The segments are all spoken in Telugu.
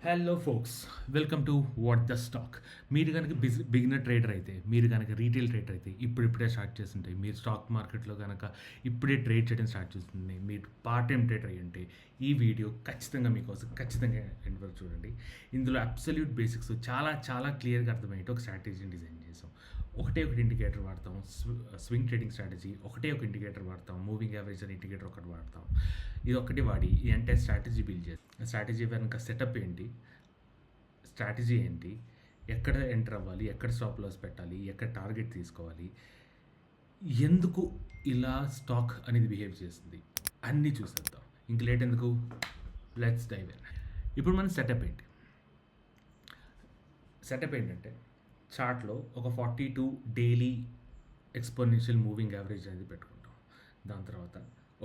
Hello folks, welcome to what the stock. మీరు కనుక బిగినర్ ట్రేడర్ అయితే, మీరు కనుక రీటైల్ ట్రేడర్ అయితే ఇప్పుడిప్పుడే స్టార్ట్ చేస్తుంటే, మీరు స్టాక్ మార్కెట్లో కనుక ఇప్పుడే ట్రేడ్ చేయడం స్టార్ట్ చేస్తుంది, మీరు పార్ట్ టైం ట్రేడర్ అయ్యి ఉంటే ఈ వీడియో ఖచ్చితంగా మీకోసం ఖచ్చితంగా ఎండ్ వరకు చూడండి. ఇందులో అబ్సల్యూట్ బేసిక్స్ చాలా చాలా క్లియర్గా అర్థమయ్యేట్టు ఒక స్ట్రాటజీని డిజైన్ చేసాం. ఒకటే ఒకటి ఇండికేటర్ వాడతాం, స్వింగ్ ట్రేడింగ్ స్ట్రాటజీ ఒకటే ఒక ఇండికేటర్ వాడతాం, మూవింగ్ యావరేజ్ అని ఇండికేటర్ ఒకటి వాడతాం. ఇది ఒక్కటి వాడి ఈ అంటే స్ట్రాటజీ బిల్డ్ చేస్తాం. స్ట్రాటజీ వెనక సెటప్ ఏంటి, స్ట్రాటజీ ఏంటి, ఎక్కడ ఎంటర్ అవ్వాలి, ఎక్కడ స్టాప్ లాస్ పెట్టాలి, ఎక్కడ టార్గెట్ తీసుకోవాలి, ఎందుకు ఇలా స్టాక్ అనేది బిహేవ్ చేస్తుంది అన్నీ చూసేద్దాం. ఇంక లేట్ ఎందుకు, లెట్స్ డైవ్ ఇన్. ఇప్పుడు మన సెటప్ ఏంటంటే చార్ట్లో ఒక 42 డైలీ ఎక్స్పోనెన్షియల్ మూవింగ్ యావరేజ్ అనేది పెట్టుకుంటాం. దాని తర్వాత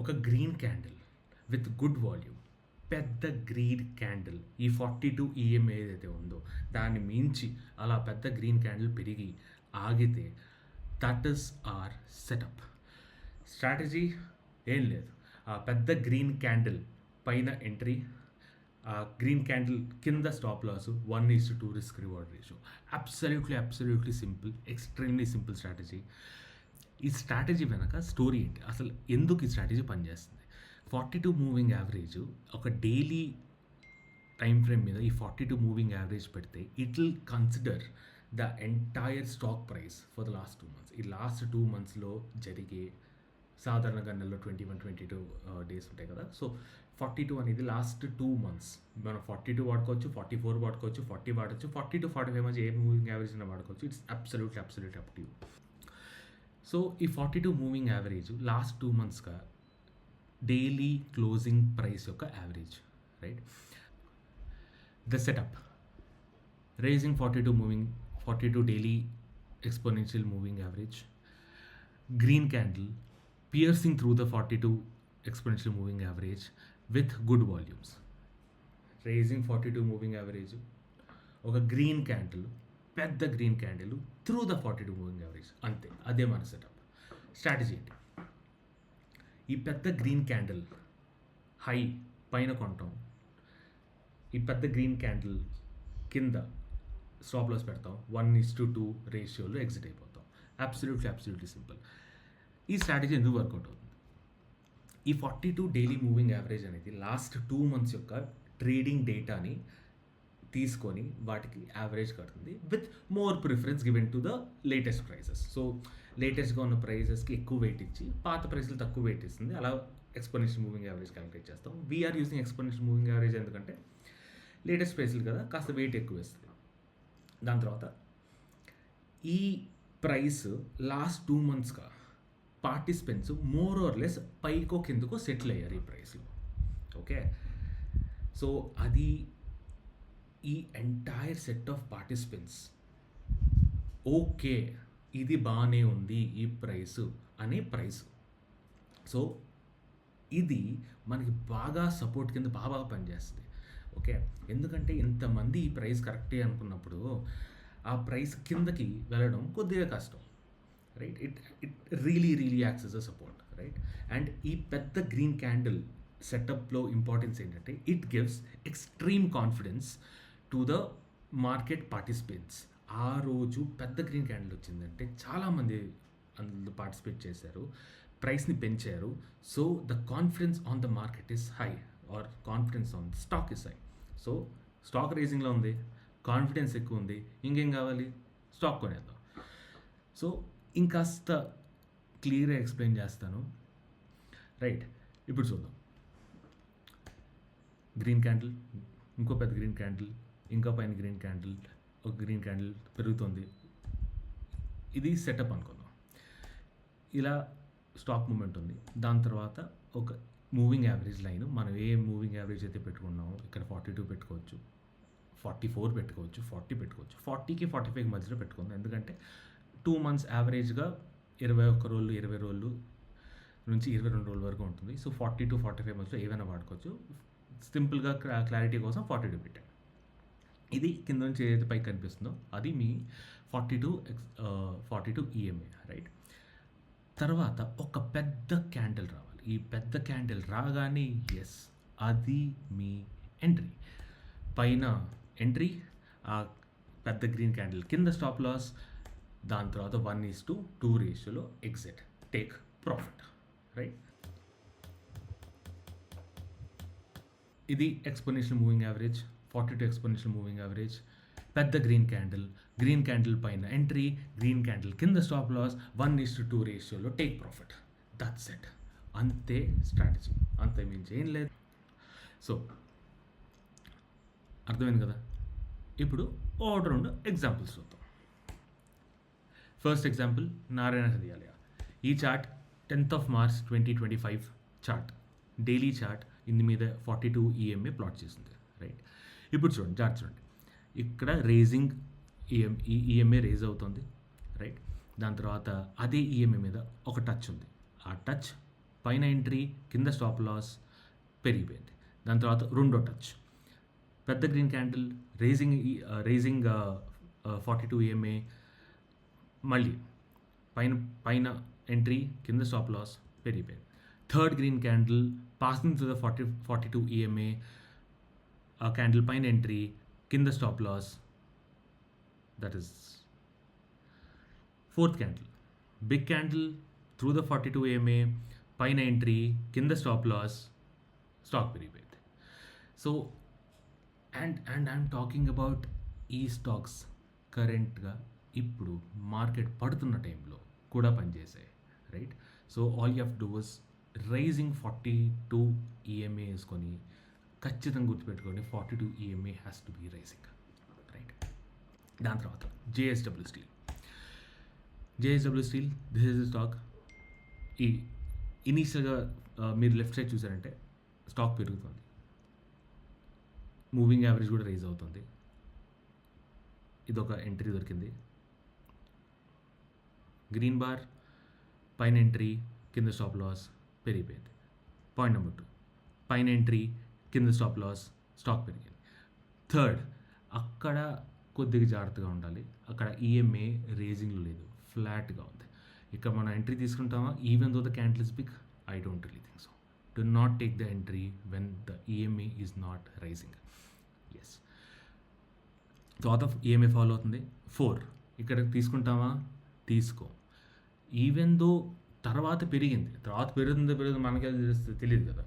ఒక green candle with good volume, పెద్ద గ్రీన్ క్యాండిల్, ఈ 42 ఈఎం ఏదైతే ఉందో దాన్ని మించి అలా పెద్ద గ్రీన్ క్యాండిల్ పెరిగి ఆగితే that is our setup. Strategy ఏం లేదు, ఆ పెద్ద గ్రీన్ క్యాండిల్ పైన ఎంట్రీ, ఆ గ్రీన్ క్యాండిల్ కింద stop loss, 1:2 risk reward ratio. Absolutely simple, extremely simple strategy. ఈ స్ట్రాటజీ వెనక స్టోరీ ఏంటి, అసలు ఎందుకు ఈ స్ట్రాటజీ పనిచేస్తుంది? 42 మూవింగ్ యావరేజ్ ఒక డైలీ టైం ఫ్రేమ్ మీద ఈ 42 మూవింగ్ యావరేజ్ పెడితే it will consider the entire stock price for the last 2 months. ఈ లాస్ట్ 2 monthsలో జరిగే సాధారణంగా నెలలో 21-22 డేస్ ఉంటాయి కదా. సో 42 అనేది లాస్ట్ 2 months. మనం 42 వాడుకోవచ్చు, 44 వాడుకోవచ్చు, 40 వాడచ్చు, 40-45 మధ్య ఏ మూవింగ్ యావరేజ్ అయినా వాడుకోవచ్చు. It's absolutely up to you. So ఈ 42 మూవింగ్ యావరేజ్ లాస్ట్ 2 monthsగా డైలీ క్లోజింగ్ ప్రైస్ యొక్క average, right? The setup: rising 42 daily exponential moving average, green candle piercing through the 42 exponential moving average with good volumes, raising 42 moving average, ఒక గ్రీన్ క్యాండిల్, పెద్ద green candle through the 42 moving average. అంతే, అదే మన సెటప్. స్ట్రాటజీ ఏంటి? ఈ పెద్ద గ్రీన్ క్యాండిల్ హై పైన కొంటాం, ఈ పెద్ద గ్రీన్ క్యాండిల్ కింద స్టాప్ లాస్ పెడతాం, 1:2 రేషియోలో ఎగ్జిట్ అయిపోతాం. Absolutely simple. ఈ స్ట్రాటజీ ఎందుకు వర్కౌట్ అవుతుంది? ఈ 42 డైలీ మూవింగ్ యావరేజ్ అనేది లాస్ట్ 2 months యొక్క ట్రేడింగ్ డేటాని తీసుకొని వాటికి యావరేజ్ కడుతుంది, with more preference given to the latest prices. So లేటెస్ట్గా ఉన్న ప్రైజెస్కి ఎక్కువ వెయిట్ ఇచ్చి పాత ప్రైస్లు తక్కువ వెయిట్ ఇస్తుంది. అలా ఎక్స్పోనెన్షియల్ మూవింగ్ యావరేజ్ క్యాలిక్యులేట్ చేస్తాం. We are using exponential moving average ఎందుకంటే లేటెస్ట్ ప్రైస్లు కదా, కాస్త వెయిట్ ఎక్కువ ఇస్తుంది. దాని తర్వాత ఈ ప్రైస్ లాస్ట్ 2 monthsగా పార్టిసిపెంట్స్ మోర్ ఆర్ లెస్ పైకో కిందకో సెటిల్ అయ్యారు ఈ ప్రైస్లో. ఓకే, సో అది ఈ entire set of participants okay, ఇది బాగానే ఉంది ఈ ప్రైస్ అనే ప్రైస్. సో ఇది మనకి బాగా సపోర్ట్ కింద బాగా పనిచేస్తుంది. ఓకే, ఎందుకంటే ఇంతమంది ఈ ప్రైస్ కరెక్టే అనుకున్నప్పుడు ఆ ప్రైస్ కిందకి వెళ్ళడం కొద్దిగా కష్టం, right? It really acts yes a support, right? And ఈ పెద్ద గ్రీన్ క్యాండిల్ సెటప్లో ఇంపార్టెన్స్ ఏంటంటే it gives extreme confidence to the market participants. ఆ రోజు పెద్ద గ్రీన్ క్యాండిల్ వచ్చిందంటే చాలామంది అందులో పార్టిసిపేట్ చేశారు, ప్రైస్ని పెంచారు. So the confidence on the market is high, or confidence on stock is high. So stock రేజింగ్లో ఉంది, కాన్ఫిడెన్స్ ఎక్కువ ఉంది, ఇంకేం కావాలి? స్టాక్ కొనేద్దాం. సో ఇంకాస్త క్లియర్గా ఎక్స్ప్లెయిన్ చేస్తాను, రైట్? ఇప్పుడు చూద్దాం. గ్రీన్ క్యాండిల్, ఇంకో పెద్ద గ్రీన్ క్యాండిల్, ఇంకా పైన గ్రీన్ క్యాండిల్, ఒక గ్రీన్ క్యాండిల్ పెరుగుతుంది. ఇది సెటప్ అనుకుందాం. ఇలా స్టాక్ మూమెంట్ ఉంది. దాని తర్వాత ఒక మూవింగ్ యావరేజ్ లైన్, మనం ఏ మూవింగ్ యావరేజ్ అయితే పెట్టుకున్నామో ఇక్కడ 42 పెట్టుకోవచ్చు, 44 పెట్టుకోవచ్చు, 40 పెట్టుకోవచ్చు. 40కి 45 మధ్యలో పెట్టుకుందాం, ఎందుకంటే 2 months యావరేజ్గా 21 రోజులు, 20 రోజులు నుంచి 22 రోజుల వరకు ఉంటుంది. సో 40-45 మధ్యలో ఏవైనా వాడుకోవచ్చు. సింపుల్గా క్లారిటీ కోసం 42 పెట్టాను. ఇది కింద నుంచి ఏదైతే పైకి కనిపిస్తుందో అది మీ 42 ఈఎంఏ, రైట్? తర్వాత ఒక పెద్ద క్యాండిల్ రావాలి. ఈ పెద్ద క్యాండిల్ రాగానే ఎస్, అది మీ ఎంట్రీ. పైన ఎంట్రీ, ఆ పెద్ద గ్రీన్ క్యాండిల్ కింద స్టాప్ లాస్, దాని తర్వాత 1:2 రేషియోలో ఎగ్జిట్, టేక్ ప్రాఫిట్, రైట్? ఇది exponential moving average, 42 exponential moving average. పెద్ద గ్రీన్ క్యాండిల్ పైన ఎంట్రీ, గ్రీన్ క్యాండిల్ కింద స్టాప్ లాస్, 1:2 రేషియోలో టేక్ ప్రాఫిట్. That's it. అంతే స్ట్రాటజీ, అంతే మించి ఏం లేదు. సో అర్థమైంది కదా? ఇప్పుడు ఒక 2 ఎగ్జాంపుల్స్ చూద్దాం. First example Narayana Hrudayalaya. ఈ chart 10th of March 2025 chart, daily chart. ఇందు మీద 42 EMA ప్లాట్ చేసింది, రైట్? ఇప్పుడు చూడండి, చార్ట్ చూడండి. ఇక్కడ రేజింగ్ ఈఎంఏ రేజ్ అవుతుంది, రైట్? దాని తర్వాత అదే ఈఎంఏ మీద ఒక టచ్ ఉంది. ఆ టచ్ పైన ఎంట్రీ, కింద స్టాప్ లాస్ పెరిగిపోయింది. దాని తర్వాత రెండో టచ్, పెద్ద గ్రీన్ క్యాండిల్ రేజింగ్ 42 EMA, మళ్ళీ పైన ఎంట్రీ, కింద స్టాప్ లాస్ పెరిగిపోయింది. Third green candle passing to the 42 EMA, ఆ క్యాండిల్ పైన ఎంట్రీ, కింద stop loss, that is fourth candle. Big candle through the 42 EMA, పైన ఎంట్రీ, కింద స్టాప్ లాస్, స్టాక్ పెరిగిపోయింది. So and I'm talking about ఈ స్టాక్స్ కరెంట్గా ఇప్పుడు మార్కెట్ పడుతున్న టైంలో కూడా పనిచేసాయి, right? So all you have to do was rising 42 EMA వేసుకొని ఖచ్చితంగా గుర్తుపెట్టుకోండి, 42 EMA has to be rising, right? దాని తర్వాత JSW Steel. This is stock. ఈ ఇనీషియల్గా మీరు లెఫ్ట్ సైడ్ చూసారంటే స్టాక్ పెరుగుతుంది, మూవింగ్ యావరేజ్ కూడా రైజ్ అవుతుంది. ఇదొక ఎంట్రీ దొరికింది. గ్రీన్ బార్ పైన ఎంట్రీ, కింద స్టాప్ లాస్ పెరిగిపోయింది. పాయింట్ నెంబర్ 2, పైన ఎంట్రీ, కింద స్టాప్ లాస్, స్టాక్ పెరిగింది. థర్డ్, అక్కడ కొద్దిగా జాగ్రత్తగా ఉండాలి. అక్కడ ఈఎంఏ రేజింగ్లో లేదు, ఫ్లాట్గా ఉంది. ఇక్కడ మనం ఎంట్రీ తీసుకుంటామా? Even though the candle is big, I don't really think so. Do not take the entry when the EMA is not rising. Yes, తర్వాత ఈఎంఏ ఫాలో అవుతుంది. 4, ఇక్కడ తీసుకుంటామా? తీసుకో. ఈవెన్ దో తర్వాత పెరిగింది, తర్వాత పెరుగుతుందో మనకి తెలియదు కదా.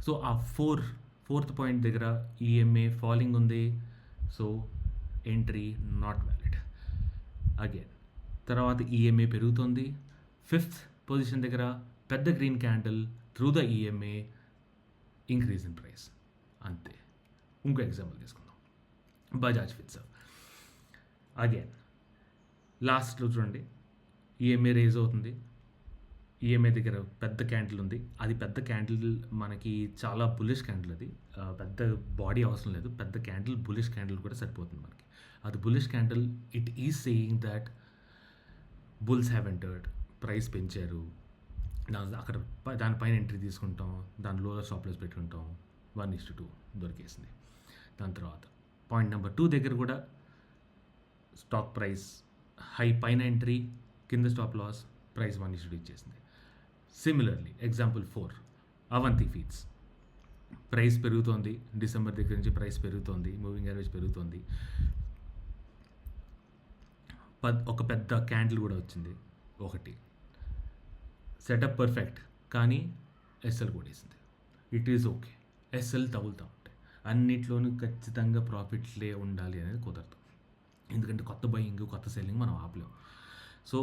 సో ఆ ఫోర్త్ పాయింట్ దగ్గర ఈఎంఏ ఫాలింగ్ ఉంది, so entry not valid. Again తర్వాత ఈఎంఏ పెరుగుతుంది. 5th పొజిషన్ దగ్గర పెద్ద green candle through the EMA, increase in price. అంతే. ఇంకో ఎగ్జాంపుల్ తీసుకుందాం, బజాజ్ ఫిన్సర్వ్. అగైన్ లాస్ట్లో చూడండి, ఈఎంఏ రేజ్ అవుతుంది. ఈఎంఐ దగ్గర పెద్ద క్యాండిల్ ఉంది. అది పెద్ద క్యాండిల్ మనకి చాలా బులిష్ క్యాండిల్. అది పెద్ద బాడీ అవసరం లేదు, పెద్ద క్యాండిల్, బులిష్ క్యాండిల్ కూడా సరిపోతుంది మనకి. అది bullish candle. It is saying that bulls have entered, price పెంచారు. అక్కడ దానిపైన ఎంట్రీ తీసుకుంటాం, దాని లోలో స్టాప్ లాస్ పెట్టుకుంటాం, 1:2 దొరికేసింది. దాని తర్వాత పాయింట్ నెంబర్ 2 దగ్గర కూడా స్టాక్ ప్రైస్ హై, పైన ఎంట్రీ, కింద స్టాప్ లాస్, ప్రైస్ 1:2 ఇచ్చేసింది. Similarly example 4, Avanti Feeds. Price పెరుగుతోంది, డిసెంబర్ దగ్గర నుంచి ప్రైస్ పెరుగుతోంది, మూవింగ్ యావరేజ్ పెరుగుతోంది. ఒక పెద్ద క్యాండిల్ కూడా వచ్చింది ఒకటి. సెటప్ పర్ఫెక్ట్, కానీ ఎస్ఎల్ కూడా వేసింది. ఇట్ ఈజ్ ఓకే, ఎస్ఎల్ తగులుతూ ఉంటాయి. అన్నిట్లోనూ ఖచ్చితంగా ప్రాఫిట్లే ఉండాలి అనేది కుదరదు, ఎందుకంటే కొత్త బయింగ్, కొత్త సెల్లింగ్ మనం ఆపలేము. సో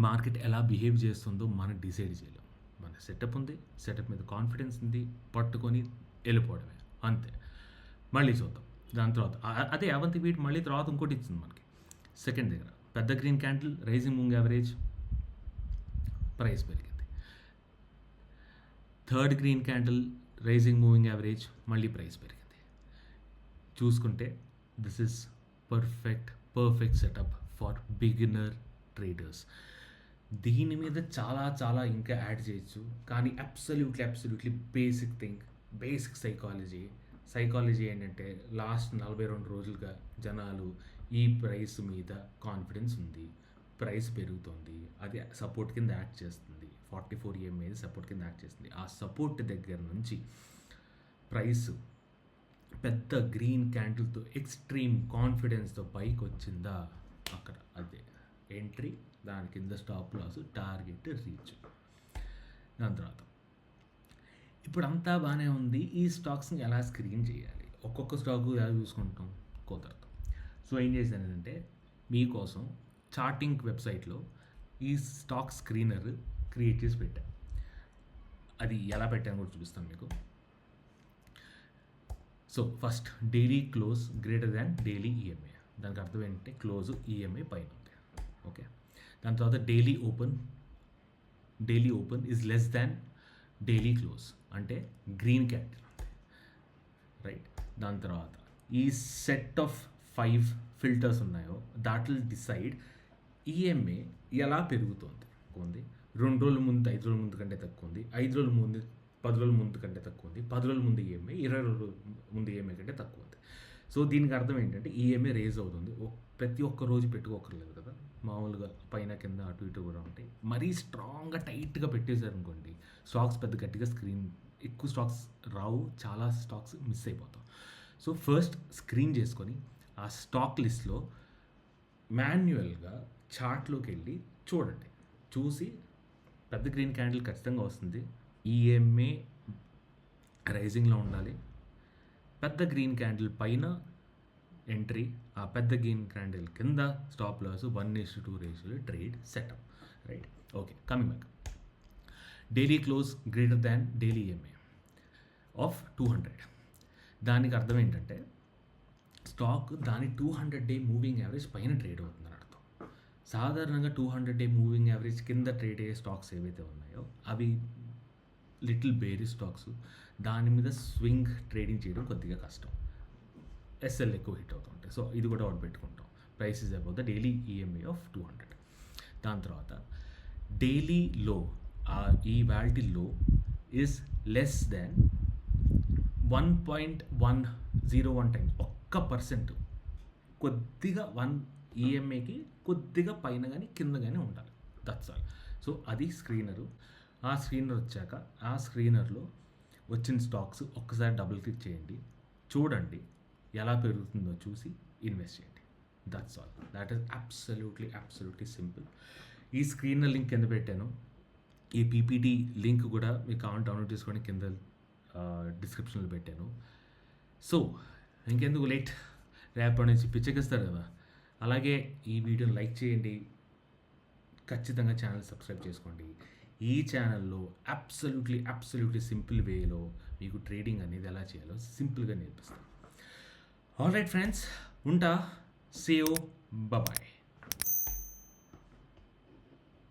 మార్కెట్ ఎలా బిహేవ్ చేస్తుందో మనం డిసైడ్ చేయలేము. మన సెటప్ ఉంది, సెటప్ మీద కాన్ఫిడెన్స్ ఉంది, పట్టుకొని వెళ్ళిపోవడమే, అంతే. మళ్ళీ చూద్దాం. దాని తర్వాత అదే అవంతి వీట్ మళ్ళీ తర్వాత ఇంకోటి ఇచ్చింది మనకి. సెకండ్ దగ్గర పెద్ద green candle, rising moving average, price పెరిగింది. Third green candle, rising moving average, మళ్ళీ ప్రైస్ పెరిగింది. చూసుకుంటే this is perfect setup for beginner traders. దీని మీద చాలా ఇంకా యాడ్ చేయొచ్చు, కానీ absolutely basic thing, basic psychology ఏంటంటే లాస్ట్ 42 రోజులుగా జనాలు ఈ ప్రైస్ మీద కాన్ఫిడెన్స్ ఉంది, ప్రైస్ పెరుగుతుంది, అది సపోర్ట్ కింద యాక్ట్ చేస్తుంది. 44 EMA సపోర్ట్ కింద యాక్ట్ చేస్తుంది. ఆ సపోర్ట్ దగ్గర నుంచి పెద్ద గ్రీన్ క్యాండిల్తో ఎక్స్ట్రీమ్ కాన్ఫిడెన్స్తో పైకి వచ్చిందా అక్కడ అదే ఎంట్రీ, దాని కింద స్టాప్ లాస్, టార్గెట్ రీచ్. దాని తర్వాత ఇప్పుడు అంతా బాగానే ఉంది, ఈ స్టాక్స్ని ఎలా స్క్రీన్ చేయాలి, ఒక్కొక్క స్టాక్ ఎలా చూసుకుంటాం, కుదరదు. సో ఏం చేశానంటే మీకోసం చార్టింగ్ వెబ్సైట్లో ఈ స్టాక్ స్క్రీనర్ క్రియేట్ చేసి పెట్టాను. అది ఎలా పెట్టాను కూడా చూపిస్తాను మీకు. So first daily close greater than daily EMI. దానికి అర్థం ఏంటంటే క్లోజ్ ఈఎంఐ పైన ఉంది. ఓకే. దాని తర్వాత daily open is less than daily close, అంటే గ్రీన్ క్యాండిల్ ఉంది, రైట్. దాని తర్వాత ఈ సెట్ ఆఫ్ 5 ఫిల్టర్స్ ఉన్నాయో దాట్ విల్ డిసైడ్ ఈఎంఐ ఎలా పెరుగుతుంది. ఉంది 2 రోజుల ముందు 5 రోజుల ముందు కంటే తక్కువ ఉంది, 5 రోజుల ముందు 10 రోజుల ముందు కంటే తక్కువ ఉంది, 10 రోజుల ముందు ఈఎంఐ 20 రోజుల ముందు ఈఎంఐ కంటే తక్కువ ఉంది. సో దీనికి అర్థం ఏంటంటే ఈఎంఐ రేజ్ అవుతుంది. ప్రతి ఒక్క రోజు పెట్టుకోకర్లేదు కదా, మామూలుగా పైన కింద అటు ఇటు కూడా ఉంటాయి. మరీ స్ట్రాంగ్గా టైట్గా పెట్టేశారు అనుకోండి, స్టాక్స్ పెద్ద గట్టిగా ఎక్కువ స్టాక్స్ రావు, చాలా స్టాక్స్ మిస్ అయిపోతాం. సో ఫస్ట్ స్క్రీన్ చేసుకొని ఆ స్టాక్ లిస్ట్లో మాన్యువల్గా చార్ట్లోకి వెళ్ళి చూడండి. చూసి పెద్ద గ్రీన్ క్యాండిల్ ఖచ్చితంగా వస్తుంది, ఈఎంఐ రైజింగ్లో ఉండాలి, పెద్ద గ్రీన్ క్యాండిల్ పైన ఎంట్రీ, ఆ పెద్ద గ్రీన్ క్యాండిల్ కింద స్టాప్ లాస్ 1:2 రేషియోలో trade setup, right. Okay, coming back. Daily close greater than daily EMI of 200. దానికి అర్థం ఏంటంటే స్టాక్ దాని 200 డే మూవింగ్ యావరేజ్ పైన ట్రేడ్ అవుతుందని అర్థం. సాధారణంగా 200 డే మూవింగ్ యావరేజ్ కింద ట్రేడ్ అయ్యే స్టాక్స్ ఏవైతే ఉన్నాయో అవి లిటిల్ బేరీ స్టాక్స్, దాని మీద స్వింగ్ ట్రేడింగ్ చేయడం కొద్దిగా కష్టం, ఎస్ఎల్ ఎక్కువ హిట్ అవుతుంటాయి. సో ఇది కూడా ఒకటి పెట్టుకుంటాం, price is about the daily EMI of 200. దాని తర్వాత డైలీ లో, ఈ వాల్టీ లో ఈజ్ లెస్ దాన్ 1.101 టైమ్స్, 1% కొద్దిగా 1 ఈఎంఐకి కొద్దిగా పైన కానీ కింద కానీ ఉండాలి, దట్స్ ఆల్. సో అది స్క్రీనరు. ఆ స్క్రీనర్ వచ్చాక ఆ స్క్రీనర్లో వచ్చిన స్టాక్స్ ఒక్కసారి డబుల్ క్లిక్ చేయండి, చూడండి ఎలా పెరుగుతుందో చూసి ఇన్వెస్ట్ చేయండి, that's all. That is absolutely simple. ఈ స్క్రీనర్ లింక్ కింద పెట్టాను, ఈ పీపీటీ లింక్ కూడా మీకు కావాలంటే డౌన్లోడ్ చేసుకొని కింద డిస్క్రిప్షన్లో పెట్టాను. సో ఇంకెందుకు లేట్, రేపటి నుంచి పిచ్చెక్కిస్తారు కదా. అలాగే ఈ వీడియోని లైక్ చేయండి, ఖచ్చితంగా ఛానల్ సబ్స్క్రైబ్ చేసుకోండి. ఈ ఛానల్లో అబ్సల్యూట్లీ సింపుల్ వేలో మీకు ట్రేడింగ్ అనేది ఎలా చేయాలో సింపుల్గా నేర్పిస్తాను. ఆల్ రైట్ ఫ్రెండ్స్, ఉంటా, సీ యూ, బాయ్.